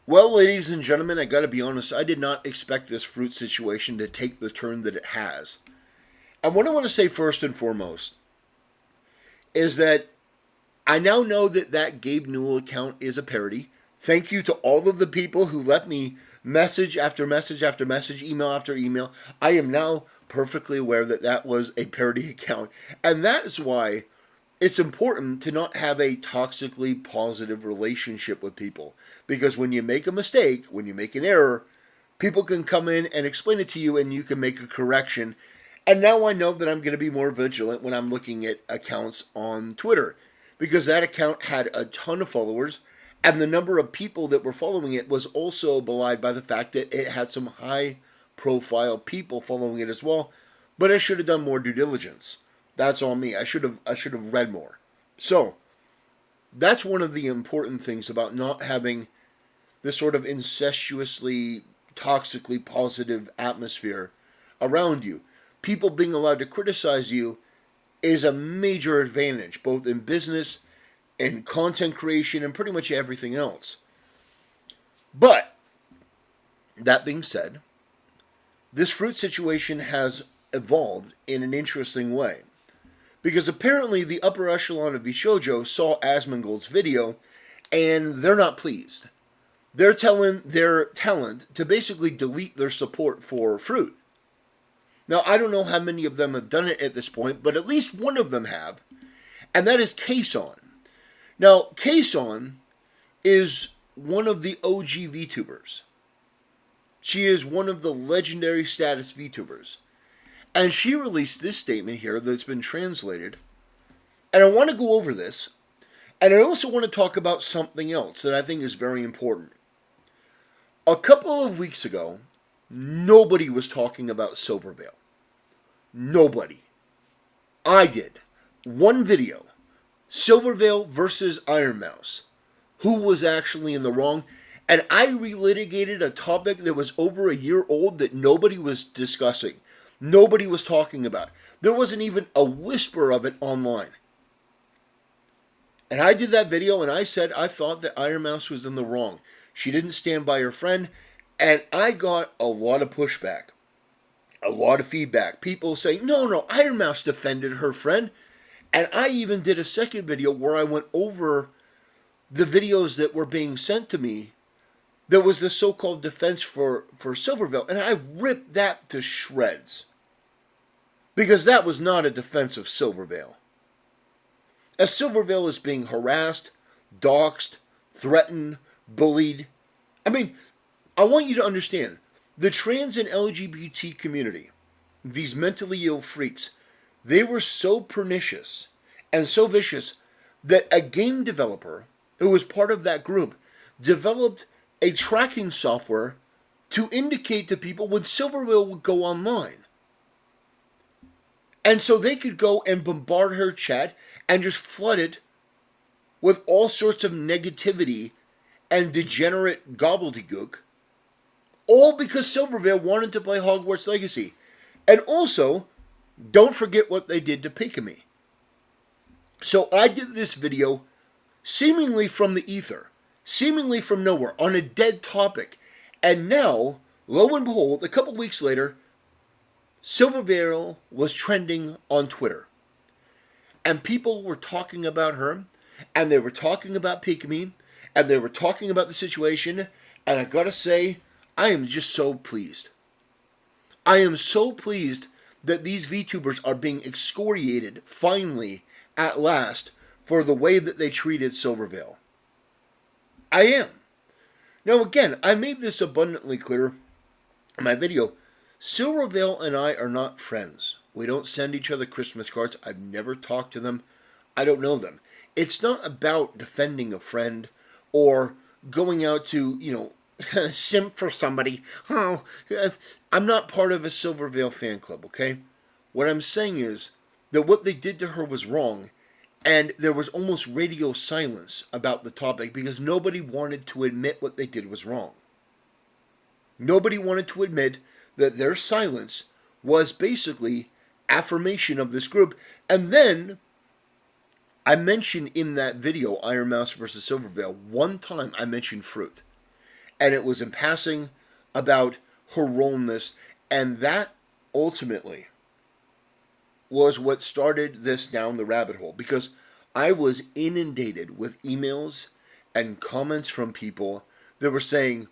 Well, ladies and gentlemen, I gotta be honest, I did not expect this Froot situation to take the turn that it has. And what I want to say first and foremost is that I now know that that Gabe Newell account is a parody. Thank you to all of the people who left me message after message after message, email after email. I am now perfectly aware that that was a parody account. And that is why it's important to not have a toxically positive relationship with people. Because when you make a mistake, when you make an error, people can come in and explain it to you and you can make a correction. And now I know that I'm going to be more vigilant when I'm looking at accounts on Twitter. Because that account had a ton of followers, and the number of people that were following it was also belied by the fact that it had some high profile people following it as well. But I should have done more due diligence. That's on me. I should have read more. So, that's one of the important things about not having this sort of incestuously, toxically positive atmosphere around you. People being allowed to criticize you is a major advantage, both in business and content creation and pretty much everything else. But, that being said, this Froot situation has evolved in an interesting way. Because apparently the upper echelon of VShojo saw Asmongold's video and they're not pleased. They're telling their talent to basically delete their support for Froot. Now, I don't know how many of them have done it at this point, but at least one of them have, and that is Kason. Now, Kason is one of the OG Vtubers. She is one of the legendary status Vtubers. And she released this statement here that's been translated. And I want to go over this. And I also want to talk about something else that I think is very important. A couple of weeks ago, nobody was talking about Silvervale. Nobody. I did. One video. Silvervale versus Iron Mouse. Who was actually in the wrong? And I relitigated a topic that was over a year old that nobody was discussing. Nobody was talking about. There wasn't even a whisper of it online. And I did that video and I said I thought that Iron Mouse was in the wrong. She didn't stand by her friend. And I got a lot of pushback. A lot of feedback. People saying, no, Iron Mouse defended her friend. And I even did a second video where I went over the videos that were being sent to me. There was the so-called defense for Silvervale, and I ripped that to shreds. Because that was not a defense of Silvervale. As Silvervale is being harassed, doxxed, threatened, bullied. I mean, I want you to understand, the trans and LGBT community, these mentally ill freaks, they were so pernicious and so vicious that a game developer who was part of that group developed a tracking software to indicate to people when Silvervale would go online. And so they could go and bombard her chat and just flood it with all sorts of negativity and degenerate gobbledygook, all because Silvervale wanted to play Hogwarts Legacy. And also, don't forget what they did to Pikami. So I did this video seemingly from the ether. Seemingly from nowhere, on a dead topic. And now, lo and behold, a couple weeks later, Silvervale was trending on Twitter. And people were talking about her, and they were talking about Pikami, and they were talking about the situation, and I gotta say, I am just so pleased. I am so pleased that these VTubers are being excoriated, finally, at last, for the way that they treated Silvervale. I am. Now again, I made this abundantly clear in my video. Silvervale and I are not friends. We don't send each other Christmas cards. I've never talked to them. I don't know them. It's not about defending a friend or going out to, simp for somebody. Oh, I'm not part of a Silvervale fan club, okay? What I'm saying is that what they did to her was wrong. And there was almost radio silence about the topic because nobody wanted to admit what they did was wrong. Nobody wanted to admit that their silence was basically affirmation of this group. And then I mentioned in that video, Iron Mouse versus Silvervale, one time I mentioned Froot. And it was in passing about her role in this. And that ultimately was what started this down the rabbit hole, because I was inundated with emails and comments from people that were saying,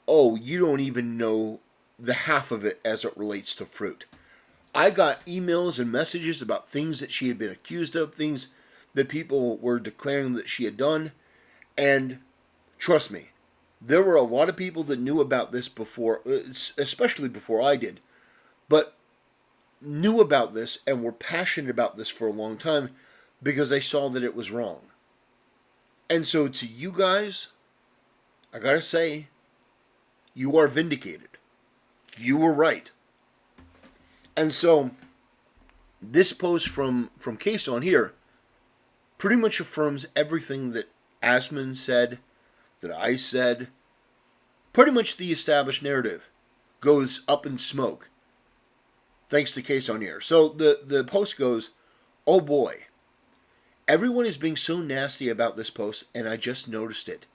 oh, you don't even know the half of it as it relates to Froot. I got emails and messages about things that she had been accused of, things that people were declaring that she had done. And trust me, there were a lot of people that knew about this before, especially before I did, but knew about this and were passionate about this for a long time because they saw that it was wrong. And so to you guys, I gotta say, you are vindicated. You were right. And so this post from Case on here pretty much affirms everything that Asman said, that I said. Pretty much the established narrative goes up in smoke thanks to Case on here. So the post goes, oh boy, everyone is being so nasty about this post, and I just noticed it.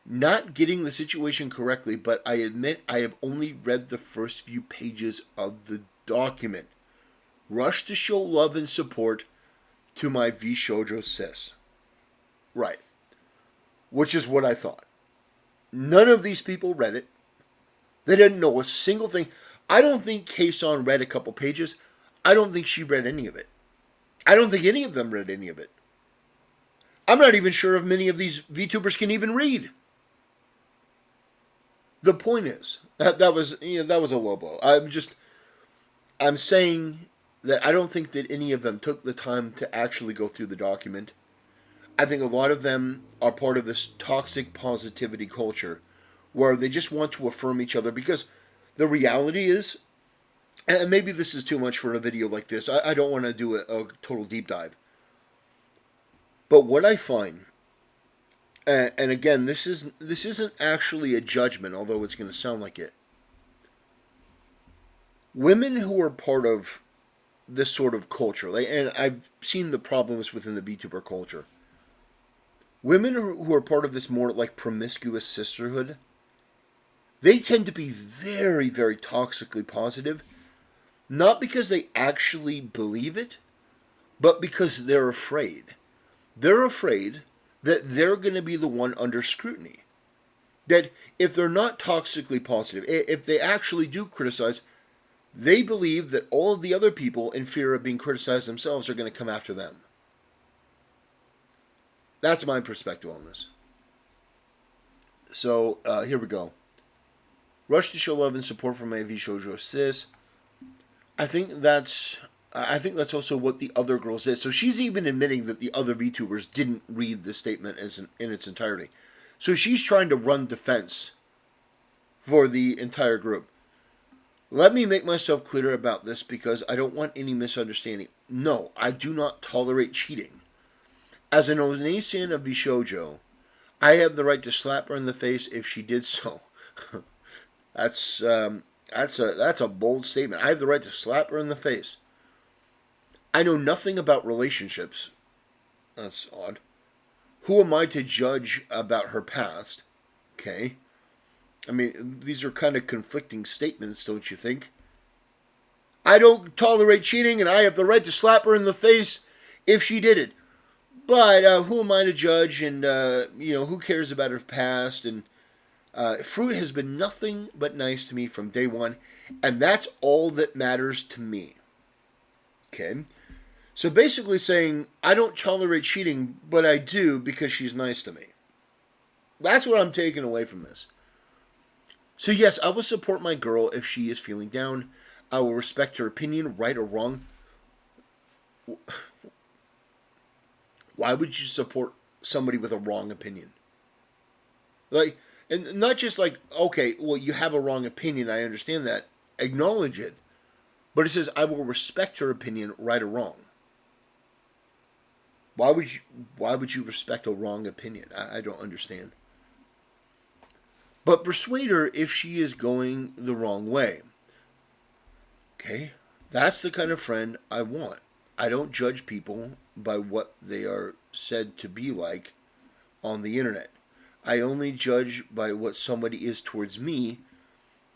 Not getting the situation correctly, but I admit I have only read the first few pages of the document. Rush to show love and support to my VShojo sis. Right. Which is what I thought. None of these people read it. They didn't know a single thing. I don't think Kason read a couple pages. I don't think she read any of it. I don't think any of them read any of it. I'm not even sure if many of these VTubers can even read. The point is, that was a low blow. I'm saying that I don't think that any of them took the time to actually go through the document. I think a lot of them are part of this toxic positivity culture where they just want to affirm each other, because the reality is, and maybe this is too much for a video like this, I don't want to do a total deep dive. But what I find, and again, this isn't actually a judgment, although it's going to sound like it. Women who are part of this sort of culture, and I've seen the problems within the VTuber culture. Women who are part of this more like promiscuous sisterhood, they tend to be very, very toxically positive, not because they actually believe it, but because they're afraid. They're afraid that they're going to be the one under scrutiny. That if they're not toxically positive, if they actually do criticize, they believe that all of the other people, in fear of being criticized themselves, are going to come after them. That's my perspective on this. So, here we go. Rush to show love and support for my VShojo sis. I think that's also what the other girls did. So she's even admitting that the other VTubers didn't read the statement in its entirety. So she's trying to run defense for the entire group. Let me make myself clear about this, because I don't want any misunderstanding. No, I do not tolerate cheating. As an Onesian of VShojo, I have the right to slap her in the face if she did so. That's a bold statement. I have the right to slap her in the face. I know nothing about relationships. That's odd. Who am I to judge about her past? Okay. I mean, these are kind of conflicting statements, don't you think? I don't tolerate cheating, and I have the right to slap her in the face if she did it. But who am I to judge? And who cares about her past? And Froot has been nothing but nice to me from day one, and that's all that matters to me. Okay. So basically saying, I don't tolerate cheating, but I do because she's nice to me. That's what I'm taking away from this. So yes, I will support my girl if she is feeling down. I will respect her opinion, right or wrong. Why would you support somebody with a wrong opinion? Like, and not just like, okay, well, you have a wrong opinion, I understand that. Acknowledge it. But it says, I will respect her opinion, right or wrong. Why would you respect a wrong opinion? I don't understand. But persuade her if she is going the wrong way. Okay? That's the kind of friend I want. I don't judge people by what they are said to be like on the internet. I only judge by what somebody is towards me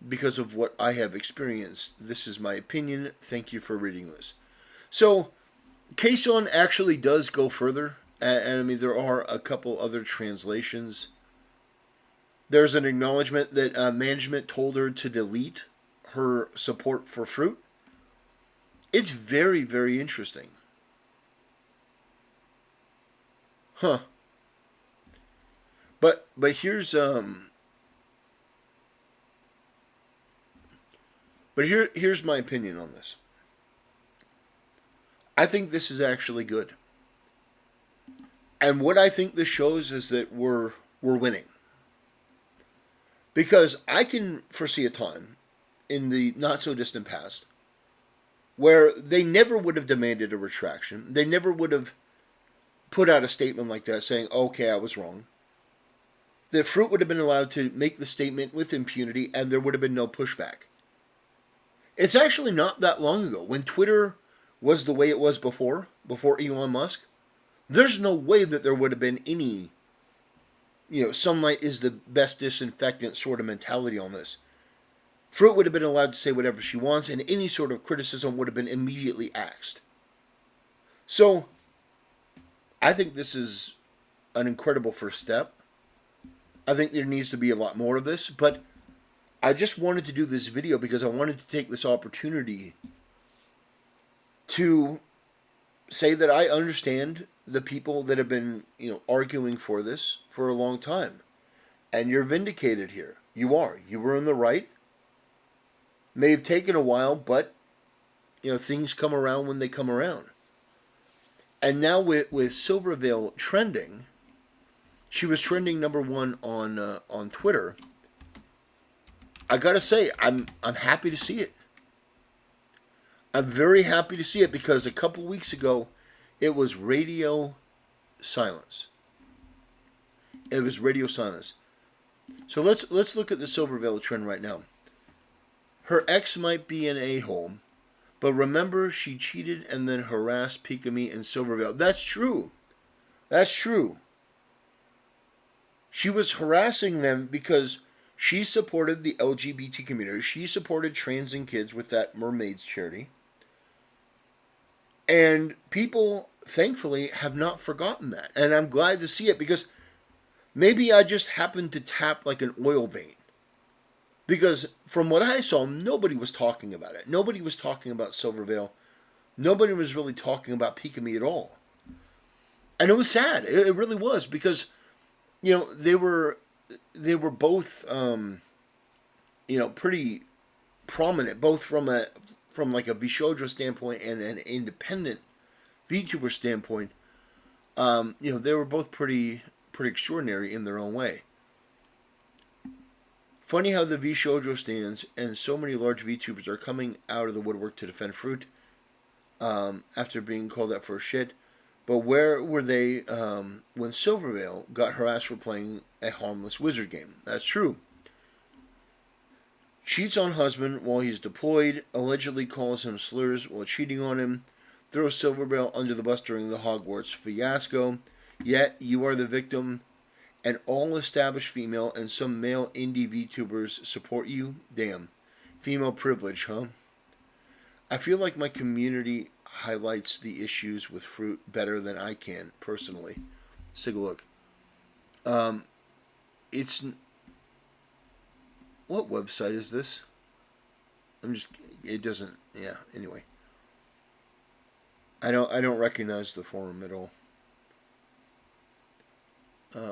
because of what I have experienced. This is my opinion. Thank you for reading this. So, Kason actually does go further, and I mean, there are a couple other translations. There's an acknowledgement that management told her to delete her support for Froot. It's very, very interesting. Huh. But here's my opinion on this. I think this is actually good. And what I think this shows is that we're winning. Because I can foresee a time in the not so distant past where they never would have demanded a retraction. They never would have put out a statement like that saying, okay, I was wrong. The Froot would have been allowed to make the statement with impunity and there would have been no pushback. It's actually not that long ago. When Twitter was the way it was before Elon Musk, there's no way that there would have been any, sunlight is the best disinfectant sort of mentality on this. Froot would have been allowed to say whatever she wants, and any sort of criticism would have been immediately axed. So, I think this is an incredible first step. I think there needs to be a lot more of this, but I just wanted to do this video because I wanted to take this opportunity to say that I understand the people that have been, arguing for this for a long time. And you're vindicated here. You are. You were in the right. May have taken a while, but, things come around when they come around. And now with Silvervale trending, she was trending number 1 on Twitter. I gotta say, I'm happy to see it. I'm very happy to see it because a couple weeks ago, it was radio silence. It was radio silence. So let's look at the Silvervale trend right now. Her ex might be an a-hole, but remember she cheated and then harassed Pikami and Silvervale. That's true. That's true. She was harassing them because she supported the LGBT community. She supported trans and kids with that Mermaids charity. And people, thankfully, have not forgotten that. And I'm glad to see it because maybe I just happened to tap like an oil vein. Because from what I saw, nobody was talking about it. Nobody was talking about Silvervale. Nobody was really talking about Pikami at all. And it was sad. It really was because, they were both, pretty prominent, both from like a VShojo standpoint and an independent VTuber standpoint. They were both pretty extraordinary in their own way. Funny how the VShojo stands and so many large VTubers are coming out of the woodwork to defend Froot after being called out for shit. But where were they when Silvervale got harassed for playing a harmless wizard game? That's true. Cheats on husband while he's deployed, allegedly calls him slurs while cheating on him, throws Silvervale under the bus during the Hogwarts fiasco, yet you are the victim. And all established female and some male indie VTubers support you? Damn. Female privilege, huh? I feel like my community highlights the issues with Froot better than I can, personally. Let's take a look. It's... What website is this? It doesn't... Yeah, anyway. I don't recognize the forum at all.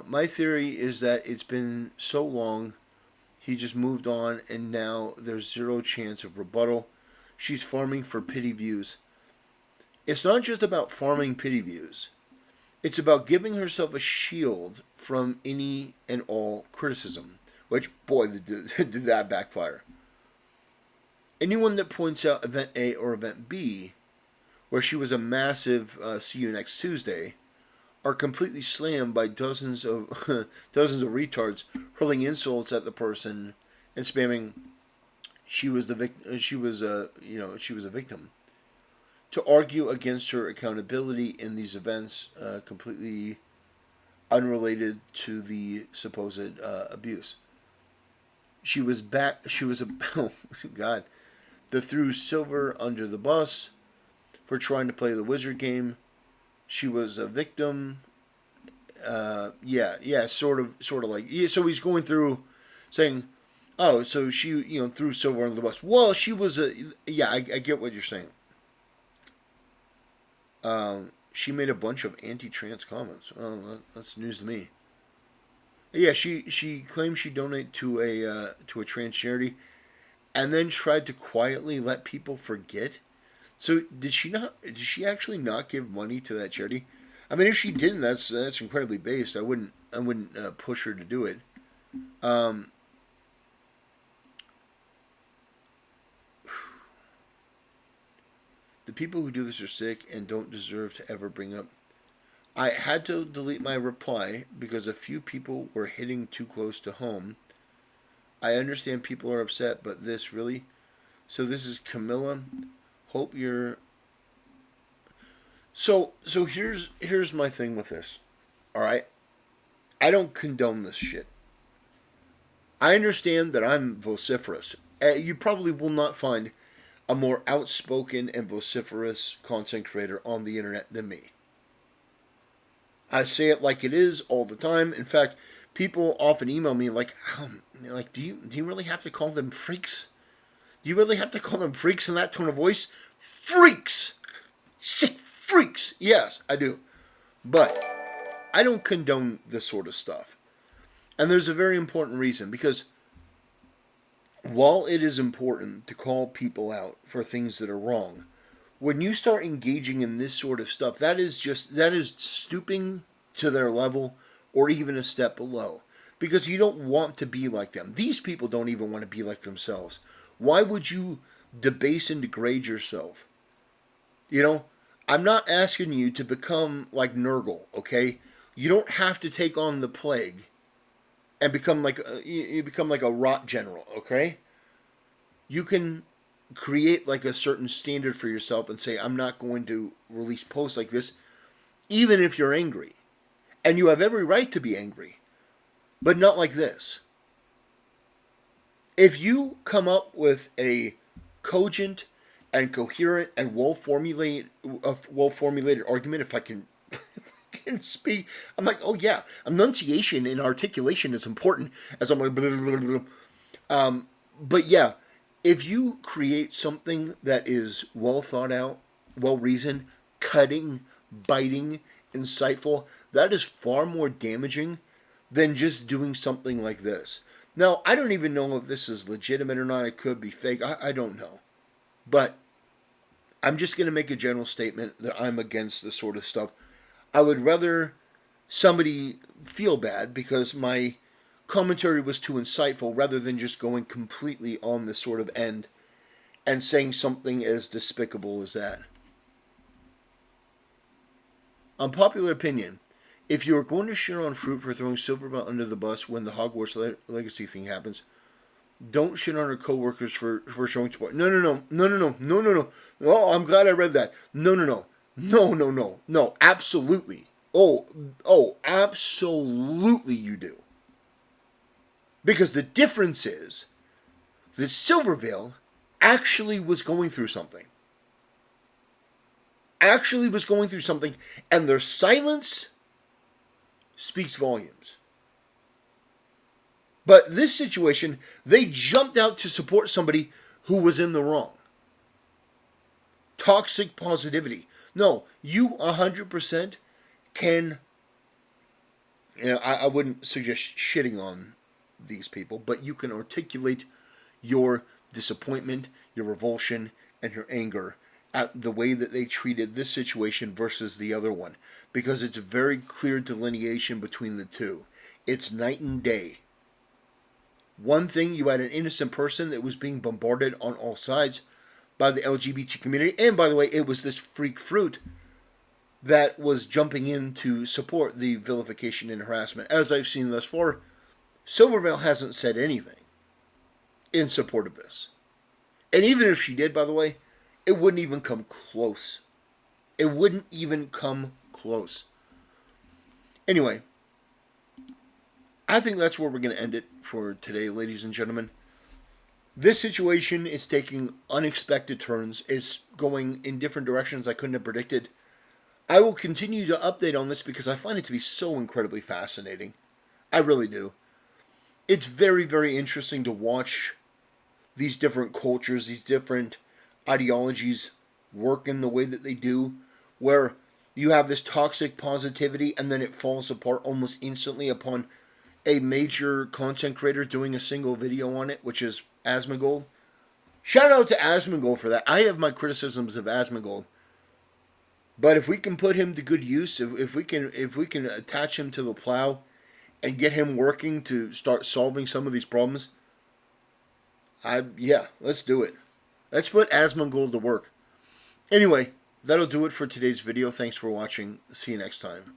My theory is that it's been so long, he just moved on, and now there's zero chance of rebuttal. She's farming for pity views. It's not just about farming pity views. It's about giving herself a shield from any and all criticism. Which, boy, did that backfire. Anyone that points out Event A or Event B, where she was a massive see you next Tuesday, are completely slammed by dozens of retards hurling insults at the person and spamming she was a victim. To argue against her accountability in these events completely unrelated to the supposed abuse. She was back. She was a oh God. They threw Silver under the bus for trying to play the wizard game. She was a victim. Yeah, sort of like yeah. So he's going through, saying, "Oh, so she, threw Silver under the bus." Well, she was a yeah. I get what you're saying. She made a bunch of anti-trans comments. Oh, that's news to me. Yeah, she claimed she donated to a trans charity, and then tried to quietly let people forget. So did she not? Did she actually not give money to that charity? I mean, if she didn't, that's incredibly based. I wouldn't push her to do it. Um, the people who do this are sick and don't deserve to ever bring up. I had to delete my reply because a few people were hitting too close to home. I understand people are upset, but this really. So this is Camilla. Hope you're. So here's my thing with this. All right, I don't condone this shit. I understand that I'm vociferous. You probably will not find a more outspoken and vociferous content creator on the internet than me. I say it like it is all the time. In fact, people often email me like, do you really have to call them freaks? Do you really have to call them freaks in that tone of voice? Freaks, sick freaks. Yes, I do, but I don't condone this sort of stuff. And there's a very important reason because while it is important to call people out for things that are wrong, when you start engaging in this sort of stuff, that is stooping to their level or even a step below. Because you don't want to be like them. These people don't even want to be like themselves. Why would you debase and degrade yourself? You know, I'm not asking you to become like Nurgle, okay? You don't have to take on the plague and become like you become like a rot general, okay? You can create like a certain standard for yourself and say, I'm not going to release posts like this, even if you're angry. And you have every right to be angry, but not like this. If you come up with a cogent and coherent and well formulated argument, if I can, can speak, I'm like, oh yeah, enunciation and articulation is important. As I'm like, blah, blah, blah, blah. But yeah, if you create something that is well thought out, well reasoned, cutting, biting, insightful, that is far more damaging than just doing something like this. Now, I don't even know if this is legitimate or not. It could be fake. I don't know. But I'm just going to make a general statement that I'm against this sort of stuff. I would rather somebody feel bad because my commentary was too insightful rather than just going completely on this sort of end and saying something as despicable as that. Unpopular opinion. If you are going to shit on Froot for throwing Silvermount under the bus when the Hogwarts Legacy thing happens, don't shit on her coworkers for showing support. No. Oh, I'm glad I read that. No. Absolutely. Absolutely you do. Because the difference is that Silvervale actually was going through something. And their silence speaks volumes. But this situation, they jumped out to support somebody who was in the wrong. Toxic positivity. No, you 100% can. I wouldn't suggest shitting on these people, but you can articulate your disappointment, your revulsion, and your anger at the way that they treated this situation versus the other one. Because it's a very clear delineation between the two. It's night and day. One thing, you had an innocent person that was being bombarded on all sides by the LGBT community. And by the way, it was this freak Froot that was jumping in to support the vilification and harassment. As I've seen thus far, Silvervale hasn't said anything in support of this. And even if she did, by the way, it wouldn't even come close. It wouldn't even come close. Anyway, I think that's where we're going to end it for today, ladies and gentlemen. This situation is taking unexpected turns. It's going in different directions I couldn't have predicted. I will continue to update on this because I find it to be so incredibly fascinating. I really do. It's very, very interesting to watch these different cultures, these different ideologies work in the way that they do, where you have this toxic positivity and then it falls apart almost instantly upon a major content creator doing a single video on it, which is Asmongold. Shout out to Asmongold for that. I have my criticisms of Asmongold, but if we can put him to good use, if we can attach him to the plow and get him working to start solving some of these problems, yeah, let's do it. Let's put Asmongold to work. Anyway, that'll do it for today's video. Thanks for watching. See you next time.